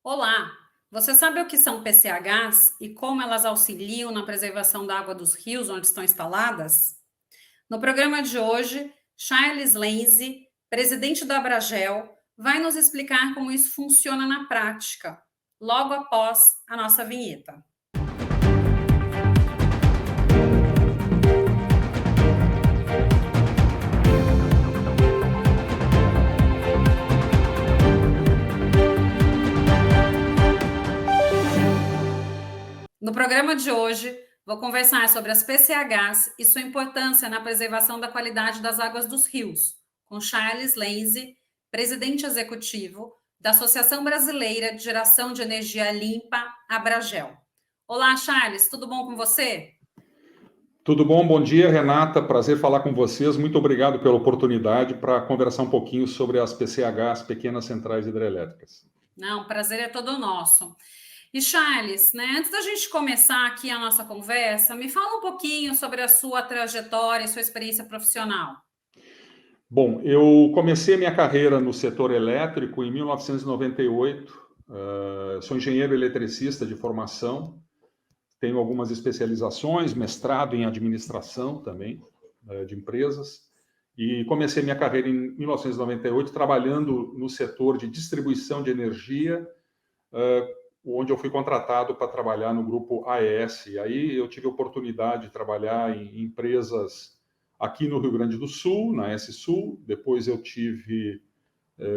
Olá! Você sabe o que são PCHs e como elas auxiliam na preservação da água dos rios onde estão instaladas? No programa de hoje, Charles Lenzi, presidente da Abragel, vai nos explicar como isso funciona na prática, logo após a nossa vinheta. No programa de hoje, vou conversar sobre as PCHs e sua importância na preservação da qualidade das águas dos rios, com Charles Lenzi, presidente executivo da Associação Brasileira de Geração de Energia Limpa, Abragel. Olá, Charles, tudo bom com você? Tudo bom? Bom dia, Renata. Prazer falar com vocês. Muito obrigado pela oportunidade para conversar um pouquinho sobre as PCHs, Pequenas Centrais Hidrelétricas. Não, o prazer é todo nosso. E Charles, antes da gente começar aqui a nossa conversa, me fala um pouquinho sobre a sua trajetória e sua experiência profissional. Bom, eu comecei minha carreira no setor elétrico em 1998. Sou engenheiro eletricista de formação, tenho algumas especializações, mestrado em administração também, de empresas, e comecei minha carreira em 1998 trabalhando no setor de distribuição de energia, onde eu fui contratado para trabalhar no grupo AES. E aí eu tive a oportunidade de trabalhar em empresas aqui no Rio Grande do Sul, na AES Sul. Depois eu tive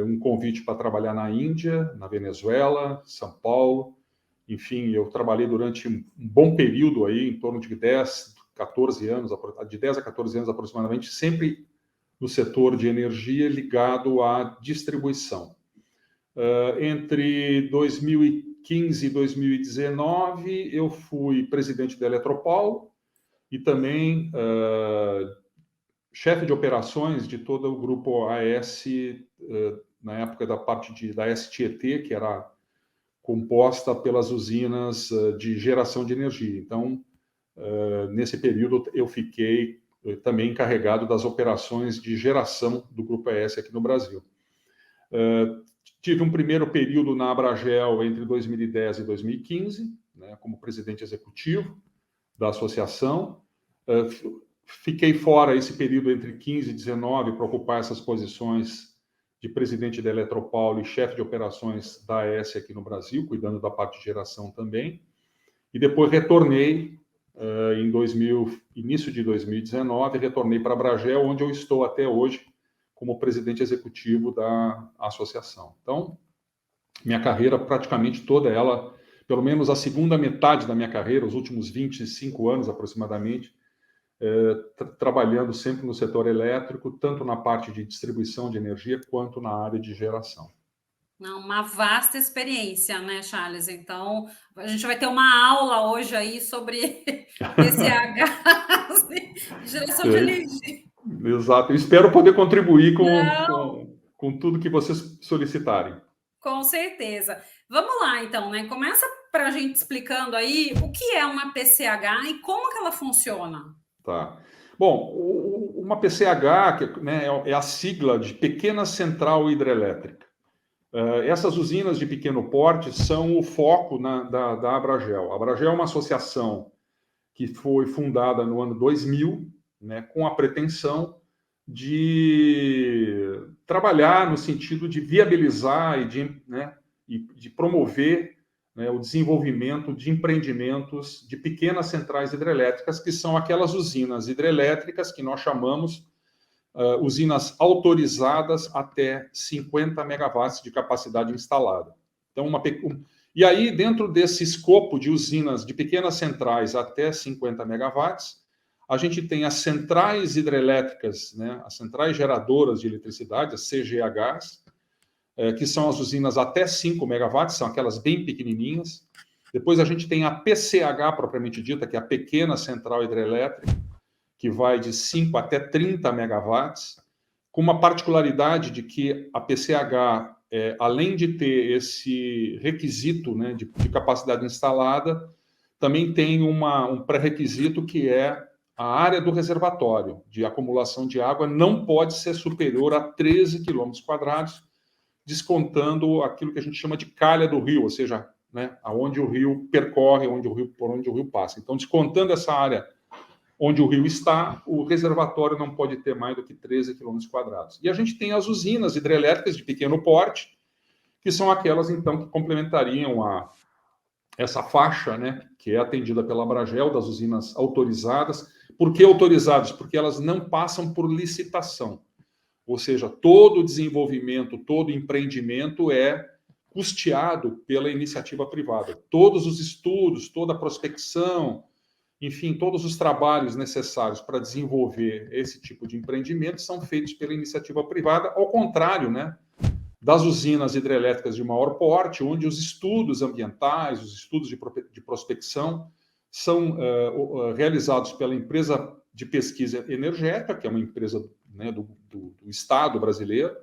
um convite para trabalhar na Índia, na Venezuela, São Paulo. Enfim, eu trabalhei durante um bom período aí, em torno de 10, 14 anos, de 10 a 14 anos aproximadamente, sempre no setor de energia ligado à distribuição. Entre 2015 e 2019, eu fui presidente da Eletropaulo e também chefe de operações de todo o grupo AES, na época da parte da AES Tietê, que era composta pelas usinas de geração de energia. Então, nesse período, eu fiquei também encarregado das operações de geração do grupo AES aqui no Brasil. Tive um primeiro período na Abragel entre 2010 e 2015, como presidente executivo da associação. Fiquei fora esse período entre 15 e 19 para ocupar essas posições de presidente da Eletropaulo e chefe de operações da AES aqui no Brasil, cuidando da parte de geração também. E depois retornei, início de 2019, retornei para a Abragel, onde eu estou até hoje, como presidente executivo da associação. Então, minha carreira, praticamente toda ela, pelo menos a segunda metade da minha carreira, os últimos 25 anos aproximadamente, trabalhando sempre no setor elétrico, tanto na parte de distribuição de energia, quanto na área de geração. Uma vasta experiência, né, Charles? Então, a gente vai ter uma aula hoje aí sobre PCH, geração de energia. Exato. Eu espero poder contribuir com tudo que vocês solicitarem. Com certeza. Vamos lá, então, Começa para a gente explicando aí o que é uma PCH e como que ela funciona. Tá. Bom, uma PCH é a sigla de Pequena Central Hidrelétrica. Essas usinas de pequeno porte são o foco da Abragel. A Abragel é uma associação que foi fundada no ano 2000, com a pretensão de trabalhar no sentido de viabilizar e de promover o desenvolvimento de empreendimentos de pequenas centrais hidrelétricas, que são aquelas usinas hidrelétricas que nós chamamos usinas autorizadas até 50 megawatts de capacidade instalada. Então, e aí, dentro desse escopo de usinas de pequenas centrais até 50 megawatts, a gente tem as centrais hidrelétricas, as centrais geradoras de eletricidade, as CGHs, que são as usinas até 5 megawatts, são aquelas bem pequenininhas. Depois a gente tem a PCH propriamente dita, que é a pequena central hidrelétrica, que vai de 5 até 30 megawatts, com uma particularidade de que a PCH, além de ter esse requisito de capacidade instalada, também tem um pré-requisito que é a área do reservatório de acumulação de água não pode ser superior a 13 quilômetros quadrados, descontando aquilo que a gente chama de calha do rio, ou seja, né, aonde o rio percorre, por onde o rio passa. Então, descontando essa área onde o rio está, o reservatório não pode ter mais do que 13 quilômetros quadrados. E a gente tem as usinas hidrelétricas de pequeno porte, que são aquelas, então, que complementariam essa faixa, né, que é atendida pela Abragel, das usinas autorizadas. Por que autorizadas? Porque elas não passam por licitação. Ou seja, todo desenvolvimento, todo empreendimento é custeado pela iniciativa privada. Todos os estudos, toda a prospecção, enfim, todos os trabalhos necessários para desenvolver esse tipo de empreendimento são feitos pela iniciativa privada, ao contrário, né, das usinas hidrelétricas de maior porte, onde os estudos ambientais, os estudos de prospecção são realizados pela empresa de pesquisa energética, que é uma empresa, né, do Estado brasileiro,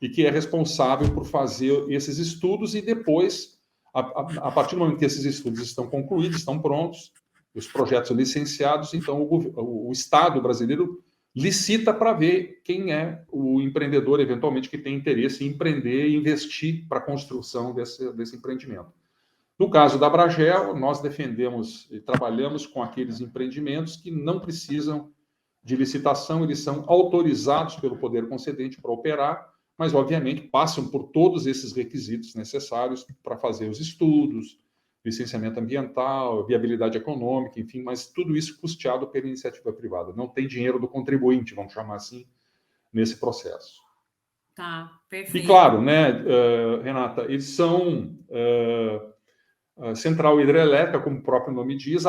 e que é responsável por fazer esses estudos e depois, a partir do momento que esses estudos estão concluídos, estão prontos, os projetos licenciados, então o Estado brasileiro licita para ver quem é o empreendedor, eventualmente, que tem interesse em empreender e investir para a construção desse empreendimento. No caso da Abragel, nós defendemos e trabalhamos com aqueles empreendimentos que não precisam de licitação, eles são autorizados pelo poder concedente para operar, mas, obviamente, passam por todos esses requisitos necessários para fazer os estudos, licenciamento ambiental, viabilidade econômica, enfim, mas tudo isso custeado pela iniciativa privada. Não tem dinheiro do contribuinte, vamos chamar assim, nesse processo. Tá, perfeito. E, claro, né, Renata, eles são... a central hidrelétrica, como o próprio nome diz,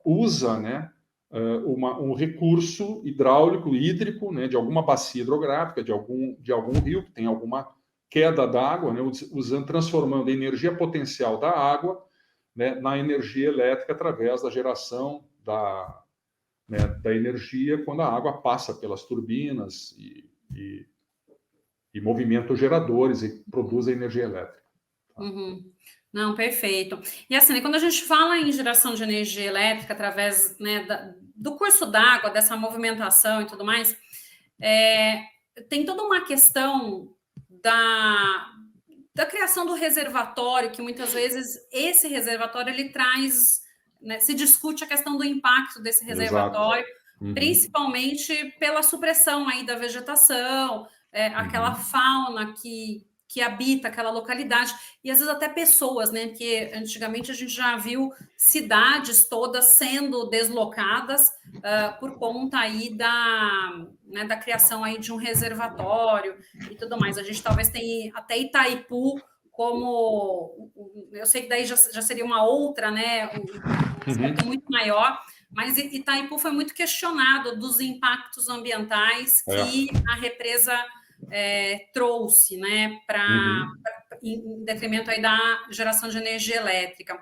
usa, né, um recurso hidráulico, hídrico, né, de alguma bacia hidrográfica, de algum rio que tem alguma queda d'água, né, transformando a energia potencial da água, né, na energia elétrica através da geração da energia quando a água passa pelas turbinas e movimenta os geradores e produz a energia elétrica. Uhum. Não, perfeito. E assim, quando a gente fala em geração de energia elétrica através, né, do curso d'água, dessa movimentação e tudo mais, tem toda uma questão da criação do reservatório, que muitas vezes esse reservatório ele traz, né, se discute a questão do impacto desse reservatório, principalmente pela supressão aí da vegetação, aquela fauna que habita aquela localidade, e às vezes até pessoas, né? Porque antigamente a gente já viu cidades todas sendo deslocadas por conta aí da criação aí de um reservatório e tudo mais. A gente talvez tenha até Itaipu como... Eu sei que daí já seria uma outra, né? Um aspecto muito maior, mas Itaipu foi muito questionado dos impactos ambientais que a represa trouxe, né, em detrimento aí da geração de energia elétrica.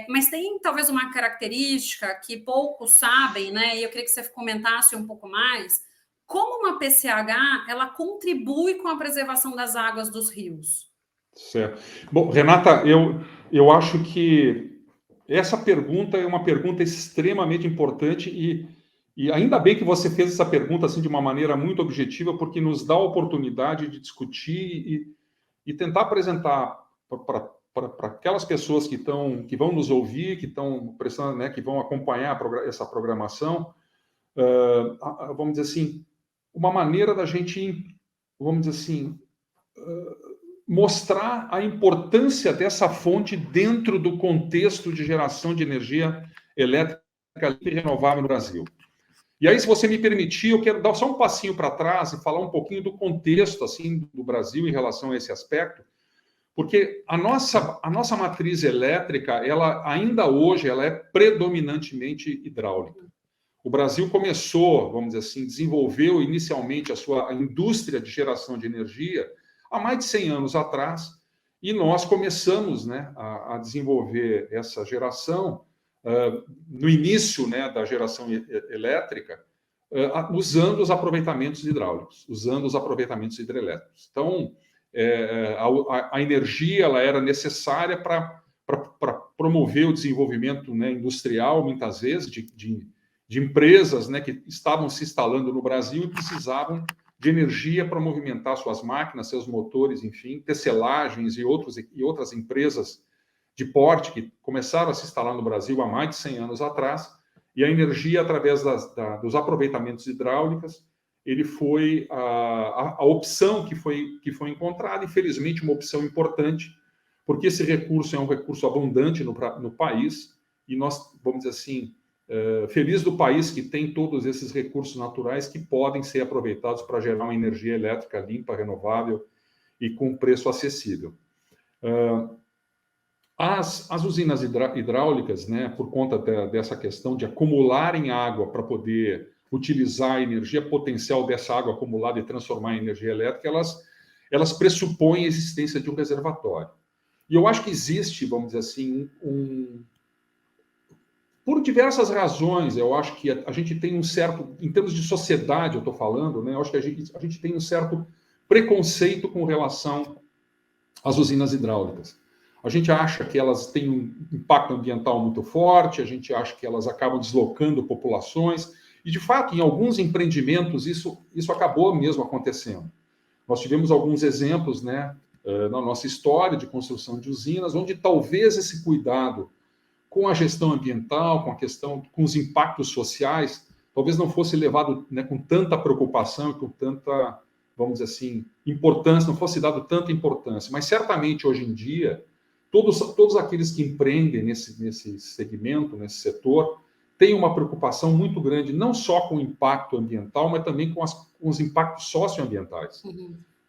Mas tem talvez uma característica que poucos sabem, né, e eu queria que você comentasse um pouco mais, como uma PCH ela contribui com a preservação das águas dos rios. Certo. Bom, Renata, eu acho que essa pergunta é uma pergunta extremamente importante e ainda bem que você fez essa pergunta assim de uma maneira muito objetiva, porque nos dá a oportunidade de discutir e tentar apresentar para aquelas pessoas que vão nos ouvir, que estão prestando, né, que vão acompanhar essa programação, vamos dizer assim, uma maneira da gente, vamos dizer assim, mostrar a importância dessa fonte dentro do contexto de geração de energia elétrica limpa e renovável no Brasil. E aí, se você me permitir, eu quero dar só um passinho para trás e falar um pouquinho do contexto assim do Brasil em relação a esse aspecto, porque a nossa matriz elétrica, ela ainda hoje, ela é predominantemente hidráulica. O Brasil começou, vamos dizer assim, desenvolveu inicialmente a indústria de geração de energia há mais de 100 anos atrás, e nós começamos, né, a desenvolver essa geração no início, né, da geração elétrica, usando os aproveitamentos hidráulicos, usando os aproveitamentos hidrelétricos. Então, a energia ela era necessária para promover o desenvolvimento, né, industrial, muitas vezes, de empresas, né, que estavam se instalando no Brasil e precisavam de energia para movimentar suas máquinas, seus motores, enfim, tecelagens e outras empresas de porte que começaram a se instalar no Brasil há mais de 100 anos atrás, e a energia, através dos aproveitamentos hidráulicos, ele foi a opção que foi encontrada, infelizmente uma opção importante, porque esse recurso é um recurso abundante no país, e nós, vamos dizer assim, feliz do país que tem todos esses recursos naturais que podem ser aproveitados para gerar uma energia elétrica limpa, renovável e com preço acessível. As usinas hidráulicas, né, por conta dessa questão de acumularem água para poder utilizar a energia potencial dessa água acumulada e transformar em energia elétrica, elas pressupõem a existência de um reservatório. E eu acho que existe, vamos dizer assim, por diversas razões, eu acho que a gente tem um certo, em termos de sociedade, eu estou falando, né, eu acho que a gente tem um certo preconceito com relação às usinas hidráulicas. A gente acha que elas têm um impacto ambiental muito forte, a gente acha que elas acabam deslocando populações, e, de fato, em alguns empreendimentos isso acabou mesmo acontecendo. Nós tivemos alguns exemplos, né, na nossa história de construção de usinas, onde talvez esse cuidado com a gestão ambiental, com os impactos sociais, talvez não fosse levado, né, com tanta preocupação e com tanta, vamos dizer assim, importância, não fosse dado tanta importância. Mas certamente hoje em dia, todos aqueles que empreendem nesse segmento, nesse setor, têm uma preocupação muito grande, não só com o impacto ambiental, mas também com os impactos socioambientais.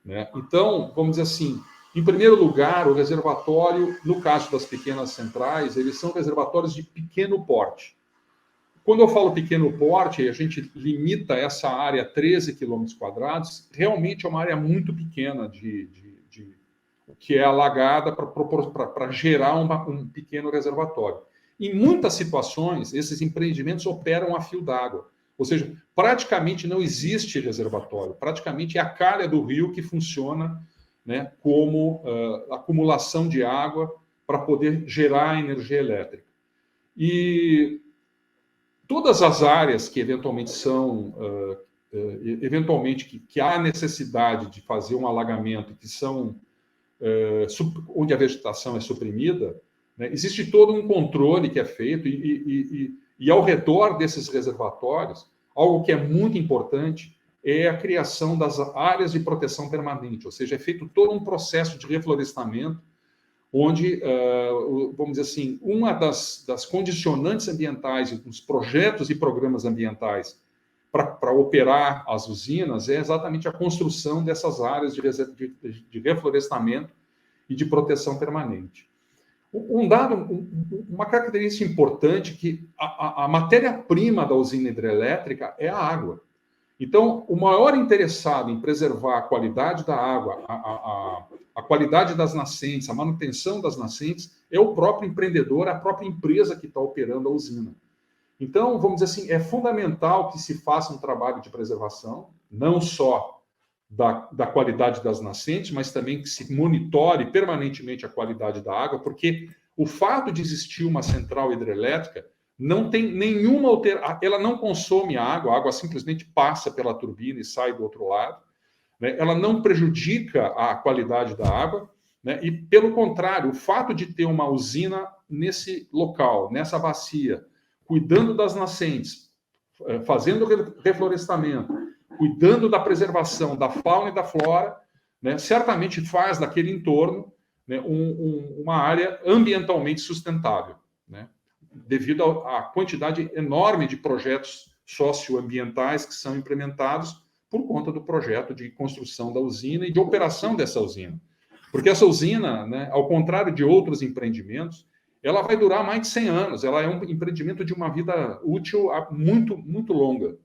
Né? Então, vamos dizer assim, em primeiro lugar, o reservatório, no caso das pequenas centrais, eles são reservatórios de pequeno porte. Quando eu falo pequeno porte, a gente limita essa área a 13 quilômetros quadrados, realmente é uma área muito pequena que é alagada para gerar um pequeno reservatório. Em muitas situações, esses empreendimentos operam a fio d'água, ou seja, praticamente não existe reservatório, praticamente é a calha do rio que funciona, né, como acumulação de água para poder gerar energia elétrica. E todas as áreas que eventualmente que há necessidade de fazer um alagamento, que são onde a vegetação é suprimida, né, existe todo um controle que é feito e ao redor desses reservatórios, algo que é muito importante é a criação das áreas de proteção permanente, ou seja, é feito todo um processo de reflorestamento, onde, vamos dizer assim, uma das condicionantes ambientais, dos projetos e programas ambientais para operar as usinas é exatamente a construção dessas áreas de reflorestamento e de proteção permanente. Uma característica importante que a matéria-prima da usina hidrelétrica é a água. Então, o maior interessado em preservar a qualidade da água, a qualidade das nascentes, a manutenção das nascentes, é o próprio empreendedor, a própria empresa que está operando a usina. Então, vamos dizer assim, é fundamental que se faça um trabalho de preservação, não só da qualidade das nascentes, mas também que se monitore permanentemente a qualidade da água, porque o fato de existir uma central hidrelétrica não tem nenhuma alteração, ela não consome a água simplesmente passa pela turbina e sai do outro lado, né? Ela não prejudica a qualidade da água, né? E, pelo contrário, o fato de ter uma usina nesse local, nessa bacia, cuidando das nascentes, fazendo reflorestamento, cuidando da preservação da fauna e da flora, né, certamente faz daquele entorno, né, uma área ambientalmente sustentável, né, devido à quantidade enorme de projetos socioambientais que são implementados por conta do projeto de construção da usina e de operação dessa usina. Porque essa usina, né, ao contrário de outros empreendimentos, ela vai durar mais de 100 anos, ela é um empreendimento de uma vida útil muito, muito longa.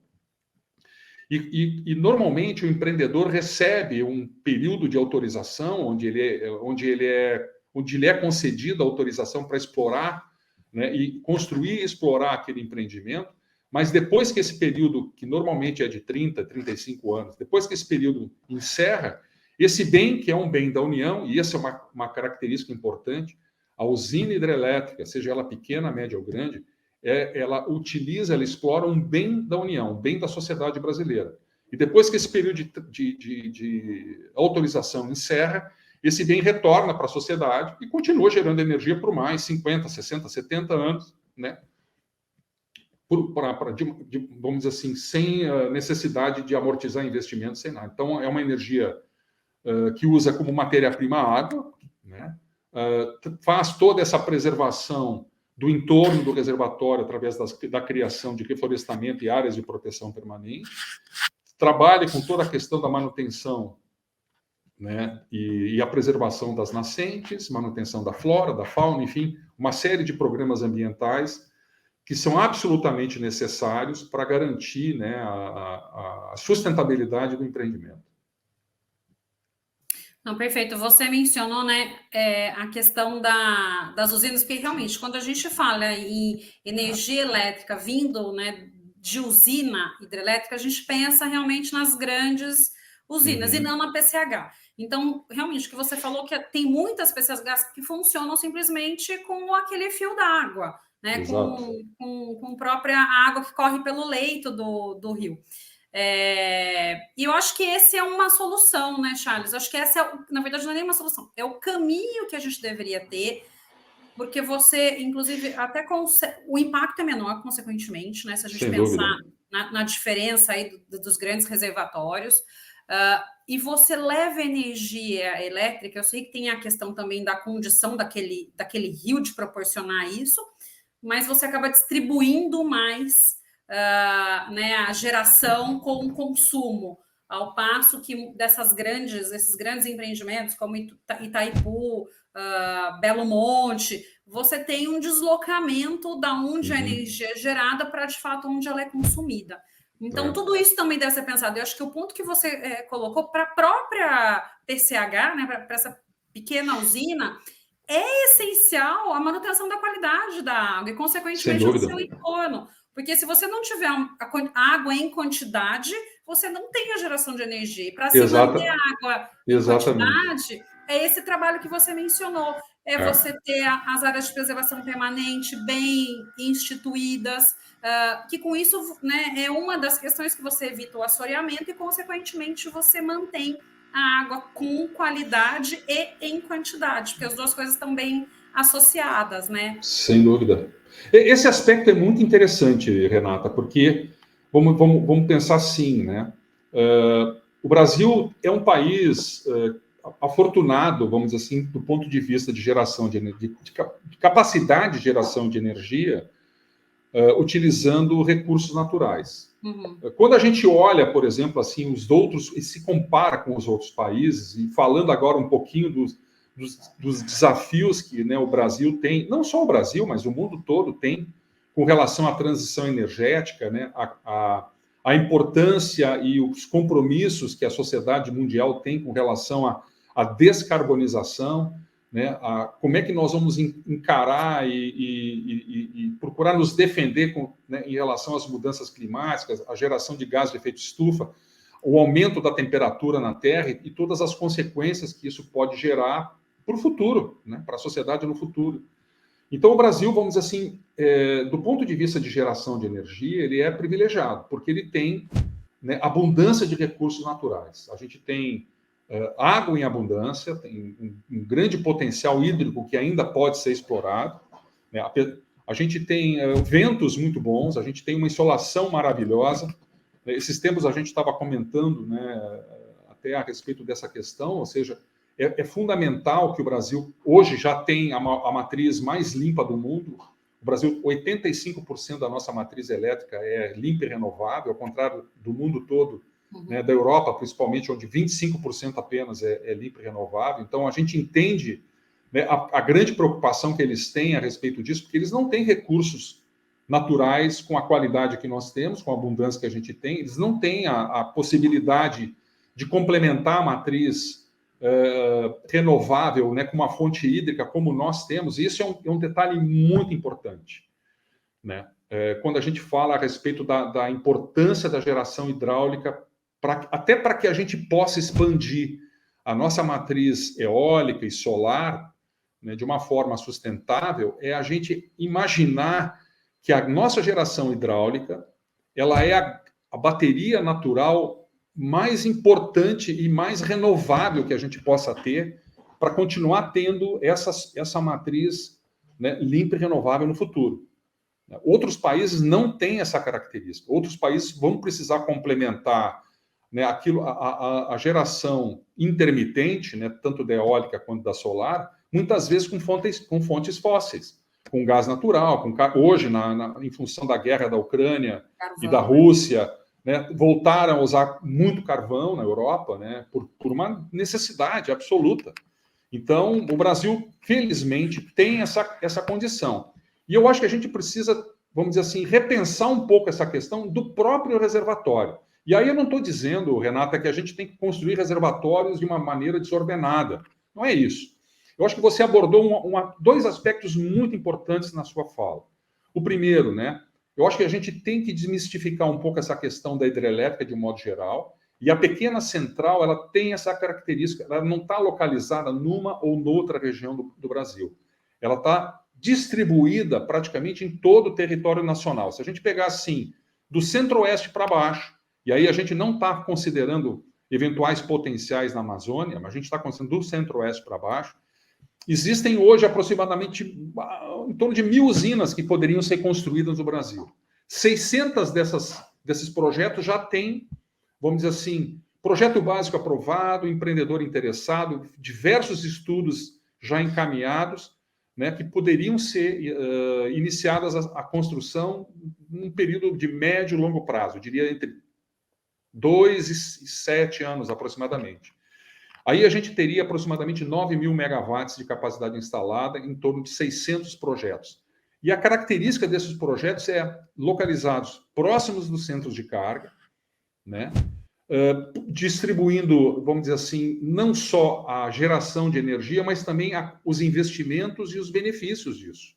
E normalmente o empreendedor recebe um período de autorização onde lhe é concedida a autorização para explorar, né, e construir e explorar aquele empreendimento, mas depois que esse período, que normalmente é de 30, 35 anos, depois que esse período encerra, esse bem, que é um bem da União, e essa é uma característica importante, a usina hidrelétrica, seja ela pequena, média ou grande, ela explora um bem da União, um bem da sociedade brasileira. E depois que esse período de autorização encerra, esse bem retorna para a sociedade e continua gerando energia por mais 50, 60, 70 anos, né? Vamos dizer assim, sem necessidade de amortizar investimentos, sem nada. Então, é uma energia que usa como matéria-prima a água, né? Faz toda essa preservação do entorno do reservatório através da criação de reflorestamento e áreas de proteção permanente, trabalha com toda a questão da manutenção, né, e a preservação das nascentes, manutenção da flora, da fauna, enfim, uma série de programas ambientais que são absolutamente necessários para garantir, né, a sustentabilidade do empreendimento. Não, perfeito. Você mencionou, né, a questão das usinas, porque realmente, quando a gente fala em energia elétrica vindo, né, de usina hidrelétrica, a gente pensa realmente nas grandes usinas e não na PCH. Então, realmente, o que você falou que tem muitas PCHs que funcionam simplesmente com aquele fio d'água, né, com a própria água que corre pelo leito do rio. E eu acho que essa é uma solução, né, Charles? Eu acho que essa, na verdade, não é nem uma solução, é o caminho que a gente deveria ter, porque você, inclusive, até o impacto é menor, consequentemente, né? Se a gente Sem pensar dúvida. na diferença aí dos grandes reservatórios, e você leva energia elétrica, eu sei que tem a questão também da condição daquele rio de proporcionar isso, mas você acaba distribuindo mais né, a geração com o consumo, ao passo que esses grandes empreendimentos como Itaipu, Belo Monte, você tem um deslocamento da onde a energia é gerada para, de fato, onde ela é consumida. Então, tudo isso também deve ser pensado. Eu acho que o ponto que você colocou para a própria PCH, né, para essa pequena usina, é essencial a manutenção da qualidade da água e, consequentemente, do seu entorno. Porque se você não tiver a água em quantidade, você não tem a geração de energia. E para se manter a água em quantidade, é esse trabalho que você mencionou. É você ter as áreas de preservação permanente bem instituídas, que com isso, né, é uma das questões que você evita o assoreamento e, consequentemente, você mantém a água com qualidade e em quantidade, porque as duas coisas estão bem associadas, né? Sem dúvida. Esse aspecto é muito interessante, Renata, porque vamos pensar assim, né? O Brasil é um país afortunado, vamos dizer assim, do ponto de vista de geração de capacidade de geração de energia, utilizando recursos naturais. Quando a gente olha, por exemplo, assim, os outros e se compara com os outros países, e falando agora um pouquinho dos desafios que, né, o Brasil tem, não só o Brasil, mas o mundo todo tem, com relação à transição energética, né, a importância e os compromissos que a sociedade mundial tem com relação à descarbonização, né, como é que nós vamos encarar e procurar nos defender né, em relação às mudanças climáticas, a geração de gás de efeito estufa, o aumento da temperatura na Terra e todas as consequências que isso pode gerar para o futuro, né, para a sociedade no futuro. Então, o Brasil, vamos dizer assim, do ponto de vista de geração de energia, ele é privilegiado, porque ele tem, né, abundância de recursos naturais. A gente tem água em abundância, tem um grande potencial hídrico que ainda pode ser explorado, né? A gente tem ventos muito bons, a gente tem uma insolação maravilhosa. Esses tempos a gente estava comentando, né, até a respeito dessa questão, ou seja, é fundamental que o Brasil hoje já tem a matriz mais limpa do mundo. O Brasil, 85% da nossa matriz elétrica é limpa e renovável, ao contrário do mundo todo, né, da Europa, principalmente, onde 25% apenas é limpo e renovável. Então, a gente entende, né, a grande preocupação que eles têm a respeito disso, porque eles não têm recursos naturais com a qualidade que nós temos, com a abundância que a gente tem, eles não têm a possibilidade de complementar a matriz renovável, né, com uma fonte hídrica como nós temos. E isso é um detalhe muito importante, né? Quando a gente fala a respeito da importância da geração hidráulica, até para que a gente possa expandir a nossa matriz eólica e solar, né, de uma forma sustentável, é a gente imaginar que a nossa geração hidráulica ela é a bateria natural mais importante e mais renovável que a gente possa ter para continuar tendo essa matriz, né, limpa e renovável no futuro. Outros países não têm essa característica. Outros países vão precisar complementar, né, a geração intermitente, né, tanto da eólica quanto da solar, muitas vezes com fontes fósseis, com gás natural, hoje, em função da guerra da Ucrânia carvão, e da Rússia, né, voltaram a usar muito carvão na Europa, né, por uma necessidade absoluta. Então, o Brasil, felizmente, tem essa condição. E eu acho que a gente precisa, vamos dizer assim, repensar um pouco essa questão do próprio reservatório. E aí eu não estou dizendo, Renata, que a gente tem que construir reservatórios de uma maneira desordenada. Não é isso. Eu acho que você abordou dois aspectos muito importantes na sua fala. O primeiro, né? Eu acho que a gente tem que desmistificar um pouco essa questão da hidrelétrica de um modo geral. E a pequena central, ela tem essa característica, ela não está localizada numa ou noutra região do Brasil. Ela está distribuída praticamente em todo o território nacional. Se a gente pegar assim, do centro-oeste para baixo, e aí a gente não está considerando eventuais potenciais na Amazônia, mas a gente está considerando do centro-oeste para baixo, existem hoje aproximadamente em torno de 1.000 usinas que poderiam ser construídas no Brasil. 600 desses projetos já têm, vamos dizer assim, projeto básico aprovado, empreendedor interessado, diversos estudos já encaminhados, né, que poderiam ser iniciadas a construção num período de médio e longo prazo, eu diria entre 2 e 7 anos aproximadamente. Aí a gente teria aproximadamente 9.000 megawatts de capacidade instalada em torno de 600 projetos. E a característica desses projetos é localizados próximos dos centros de carga, né, distribuindo, vamos dizer assim, não só a geração de energia, mas também os investimentos e os benefícios disso.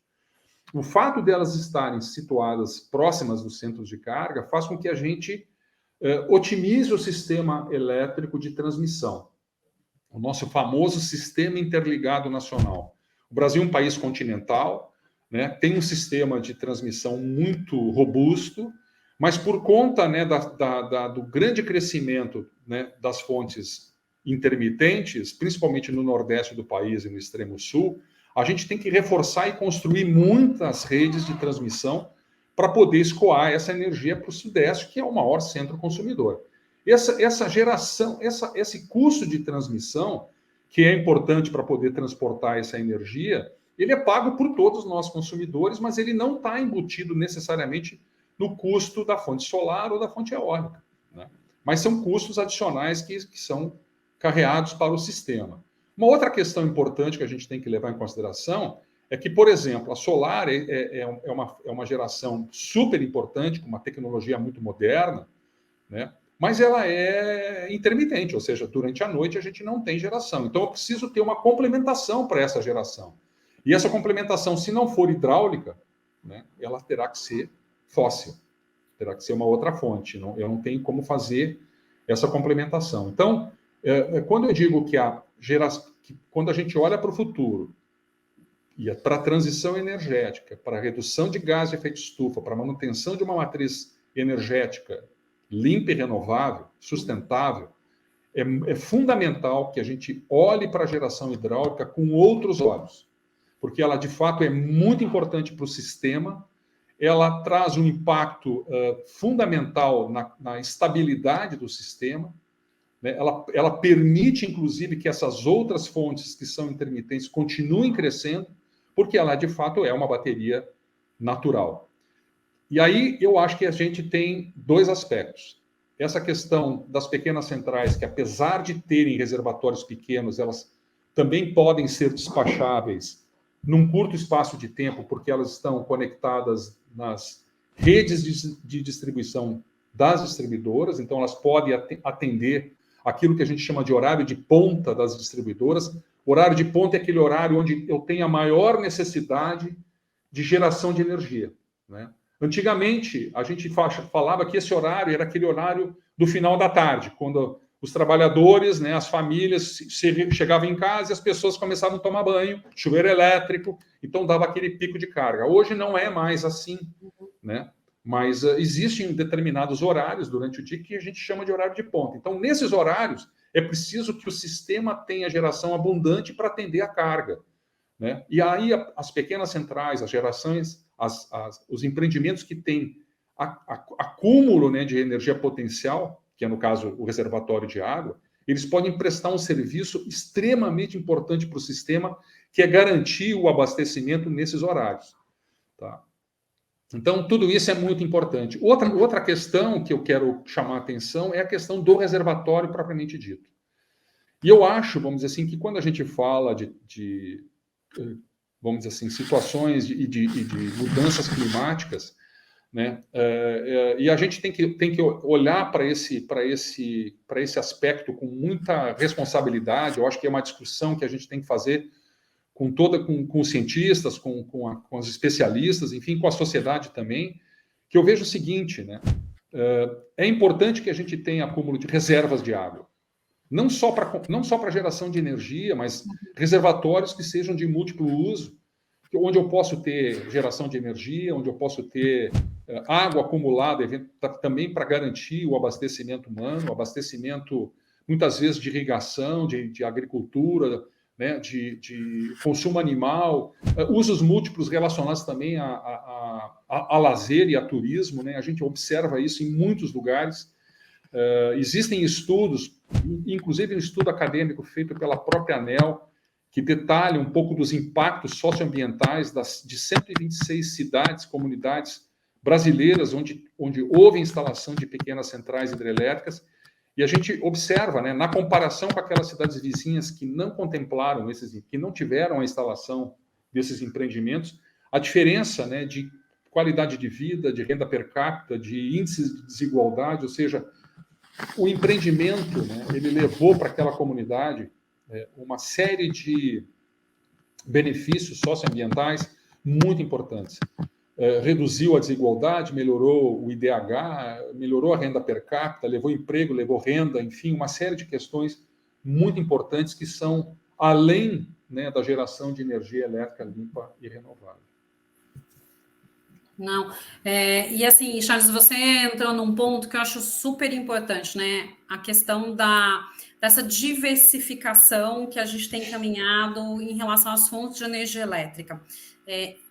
O fato delas estarem situadas próximas dos centros de carga faz com que a gente otimize o sistema elétrico de transmissão, o nosso famoso sistema interligado nacional. O Brasil é um país continental, né, tem um sistema de transmissão muito robusto, mas por conta, né, do grande crescimento, né, das fontes intermitentes, principalmente no nordeste do país e no extremo sul, a gente tem que reforçar e construir muitas redes de transmissão para poder escoar essa energia para o sudeste, que é o maior centro consumidor. Essa geração, esse custo de transmissão, que é importante para poder transportar essa energia, ele é pago por todos nós consumidores, mas ele não está embutido necessariamente no custo da fonte solar ou da fonte eólica, né? Mas são custos adicionais que são carreados para o sistema. Uma outra questão importante que a gente tem que levar em consideração é que, por exemplo, a solar é uma geração super importante, com uma tecnologia muito moderna, né? Mas ela é intermitente, ou seja, durante a noite a gente não tem geração. Então eu preciso ter uma complementação para essa geração. E essa complementação, se não for hidráulica, né, ela terá que ser fóssil, terá que ser uma outra fonte. Eu não tenho como fazer essa complementação. Então, quando eu digo que quando a gente olha para o futuro, e para a transição energética, para a redução de gás de efeito estufa, para a manutenção de uma matriz energética limpa e renovável, sustentável, é fundamental que a gente olhe para a geração hidráulica com outros olhos, porque ela, de fato, é muito importante para o sistema, ela traz um impacto fundamental na estabilidade do sistema, né? Ela permite, inclusive, que essas outras fontes que são intermitentes continuem crescendo, porque ela, de fato, é uma bateria natural. E aí eu acho que a gente tem dois aspectos. Essa questão das pequenas centrais, que apesar de terem reservatórios pequenos, elas também podem ser despacháveis num curto espaço de tempo, porque elas estão conectadas nas redes de distribuição das distribuidoras, então elas podem atender aquilo que a gente chama de horário de ponta das distribuidoras. O horário de ponta é aquele horário onde eu tenho a maior necessidade de geração de energia, né? Antigamente, a gente falava que esse horário era aquele horário do final da tarde, quando os trabalhadores, né, as famílias chegavam em casa e as pessoas começavam a tomar banho, chuveiro elétrico, então dava aquele pico de carga. Hoje não é mais assim, né? Mas existem determinados horários durante o dia que a gente chama de horário de ponta. Então, nesses horários, é preciso que o sistema tenha geração abundante para atender a carga, né? E aí as pequenas centrais, as gerações, os empreendimentos que têm acúmulo, né, de energia potencial, que é no caso o reservatório de água, eles podem prestar um serviço extremamente importante para o sistema, que é garantir o abastecimento nesses horários. Tá? Então, tudo isso é muito importante. Outra questão que eu quero chamar a atenção é a questão do reservatório propriamente dito. E eu acho, vamos dizer assim, que quando a gente fala vamos dizer assim, situações de mudanças climáticas, né, e a gente tem que olhar para esse aspecto com muita responsabilidade. Eu acho que é uma discussão que a gente tem que fazer com os cientistas, com os especialistas, enfim, com a sociedade também, que eu vejo o seguinte, né? É importante que a gente tenha acúmulo de reservas de água, não só para geração de energia, mas reservatórios que sejam de múltiplo uso, onde eu posso ter geração de energia, onde eu posso ter água acumulada, também para garantir o abastecimento humano, o abastecimento, muitas vezes, de irrigação, de agricultura, né, de consumo animal, usos múltiplos relacionados também a lazer e a turismo, né? A gente observa isso em muitos lugares. Existem estudos, inclusive um estudo acadêmico feito pela própria ANEEL, que detalha um pouco dos impactos socioambientais de 126 cidades, comunidades brasileiras, onde houve instalação de pequenas centrais hidrelétricas. E a gente observa, né, na comparação com aquelas cidades vizinhas que não contemplaram que não tiveram a instalação desses empreendimentos, a diferença, né, de qualidade de vida, de renda per capita, de índices de desigualdade, ou seja, o empreendimento, né, ele levou para aquela comunidade uma série de benefícios socioambientais muito importantes. Reduziu a desigualdade, melhorou o IDH, melhorou a renda per capita, levou emprego, levou renda, enfim, uma série de questões muito importantes que são além, né, da geração de energia elétrica limpa e renovável. Não, e assim, Charles, você entrou num ponto que eu acho super importante, né? A questão dessa diversificação que a gente tem caminhado em relação às fontes de energia elétrica.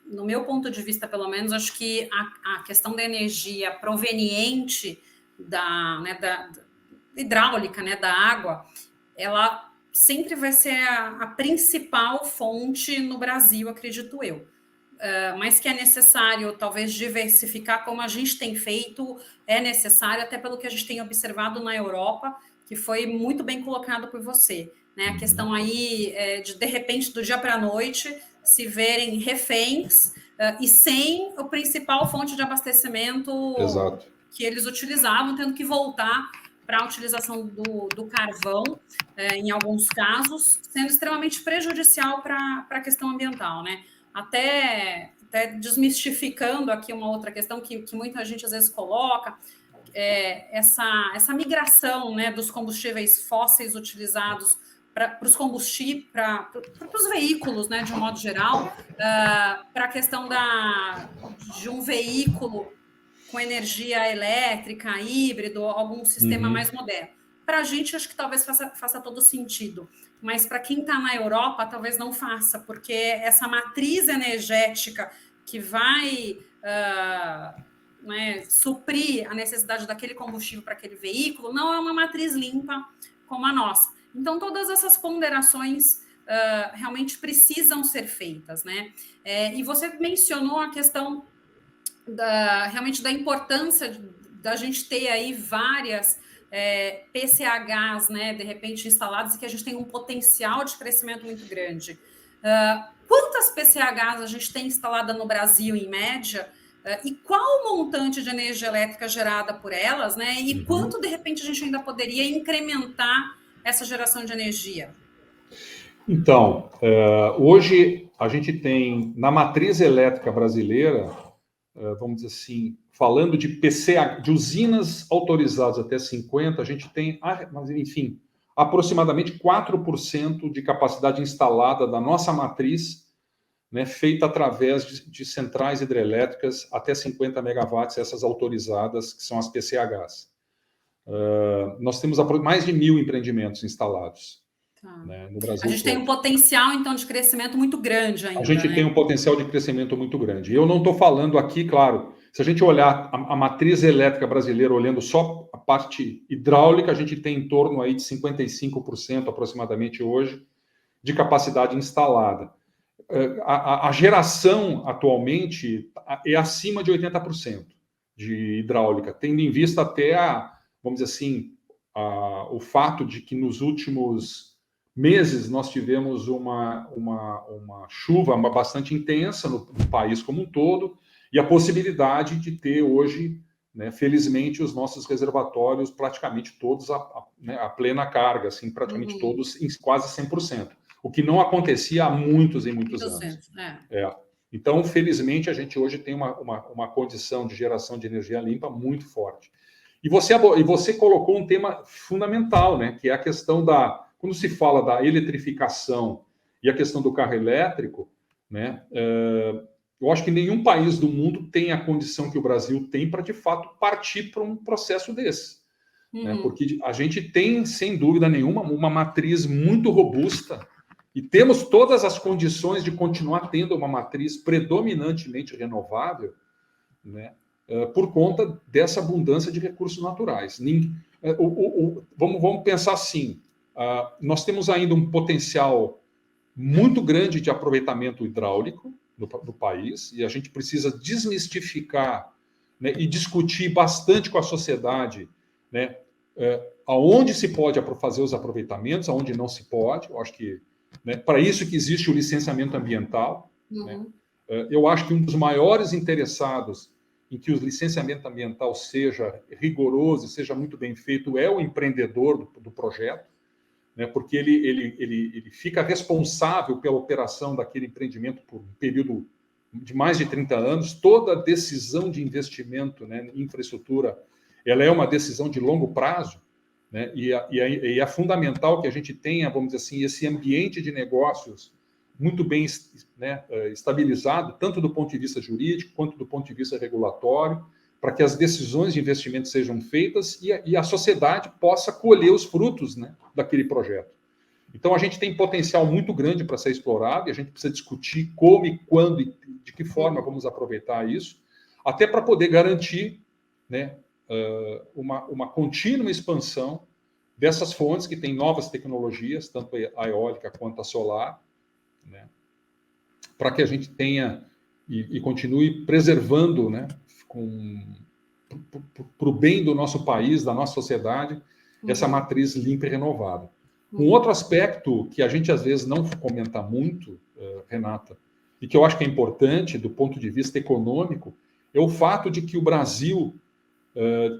No meu ponto de vista, pelo menos, acho que a questão da energia proveniente da hidráulica, né, da água, ela sempre vai ser a principal fonte no Brasil, acredito eu. Mas que é necessário, talvez, diversificar, como a gente tem feito, é necessário, até pelo que a gente tem observado na Europa, que foi muito bem colocado por você, né? A questão aí de repente, do dia para a noite, se verem reféns e sem a principal fonte de abastecimento Exato. que eles utilizavam, tendo que voltar para a utilização do carvão, em alguns casos, sendo extremamente prejudicial para a questão ambiental, né? Até desmistificando aqui uma outra questão que muita gente às vezes coloca, essa migração, né, dos combustíveis fósseis utilizados para os veículos, né, de um modo geral, para a questão de um veículo com energia elétrica, híbrido, algum sistema mais moderno. Para a gente, acho que talvez faça todo sentido, mas para quem está na Europa, talvez não faça, porque essa matriz energética que vai suprir a necessidade daquele combustível para aquele veículo não é uma matriz limpa como a nossa. Então, todas essas ponderações realmente precisam ser feitas, né? E você mencionou a questão realmente da importância da gente ter aí várias PCHs, né, de repente instaladas, e que a gente tem um potencial de crescimento muito grande. Quantas PCHs a gente tem instalada no Brasil, em média, e qual o montante de energia elétrica gerada por elas, né, e quanto, de repente, a gente ainda poderia incrementar essa geração de energia? Então, hoje a gente tem, na matriz elétrica brasileira, vamos dizer assim, falando de PCH, de usinas autorizadas até 50, a gente tem, mas enfim, aproximadamente 4% de capacidade instalada da nossa matriz né, feita através de centrais hidrelétricas até 50 megawatts, essas autorizadas, que são as PCHs. Nós temos mais de 1.000 empreendimentos instalados, né, no Brasil todo. A gente todo. tem um potencial, então, de crescimento muito grande ainda. A gente tem um potencial de crescimento muito grande. Eu não estou falando aqui, claro, se a gente olhar a matriz elétrica brasileira, olhando só a parte hidráulica, a gente tem em torno aí de 55% aproximadamente hoje de capacidade instalada. A geração atualmente é acima de 80% de hidráulica, tendo em vista até vamos dizer assim, o fato de que nos últimos meses nós tivemos uma chuva bastante intensa no país como um todo, e a possibilidade de ter hoje, né, felizmente, os nossos reservatórios praticamente todos a plena carga, assim, praticamente todos em quase 100%. O que não acontecia há muitos e muitos anos. Então, felizmente, a gente hoje tem uma condição de geração de energia limpa muito forte. E você colocou um tema fundamental, né, que é a questão quando se fala da eletrificação e a questão do carro elétrico, né, eu acho que nenhum país do mundo tem a condição que o Brasil tem para, de fato, partir para um processo desse. Né, porque a gente tem, sem dúvida nenhuma, uma matriz muito robusta e temos todas as condições de continuar tendo uma matriz predominantemente renovável, né, por conta dessa abundância de recursos naturais. Vamos pensar assim, nós temos ainda um potencial muito grande de aproveitamento hidráulico do país, e a gente precisa desmistificar, né, e discutir bastante com a sociedade, né, aonde se pode fazer os aproveitamentos, aonde não se pode. Eu acho que, né, para isso que existe o licenciamento ambiental. Né? Eu acho que um dos maiores interessados em que o licenciamento ambiental seja rigoroso e seja muito bem feito é o empreendedor do projeto, né, porque ele fica responsável pela operação daquele empreendimento por um período de mais de 30 anos. Toda decisão de investimento, né, em infraestrutura, ela é uma decisão de longo prazo, né, e é fundamental que a gente tenha, vamos dizer assim, esse ambiente de negócios muito bem, né, estabilizado, tanto do ponto de vista jurídico quanto do ponto de vista regulatório, para que as decisões de investimento sejam feitas e a sociedade possa colher os frutos, né, daquele projeto. Então, a gente tem potencial muito grande para ser explorado, e a gente precisa discutir como e quando e de que forma vamos aproveitar isso, até para poder garantir, né, uma contínua expansão dessas fontes que têm novas tecnologias, tanto a eólica quanto a solar, né, para que a gente tenha e continue preservando, né, para o bem do nosso país, da nossa sociedade, essa matriz limpa e renovada. Um outro aspecto que a gente às vezes não comenta muito, Renata, e que eu acho que é importante do ponto de vista econômico, é o fato de que o Brasil,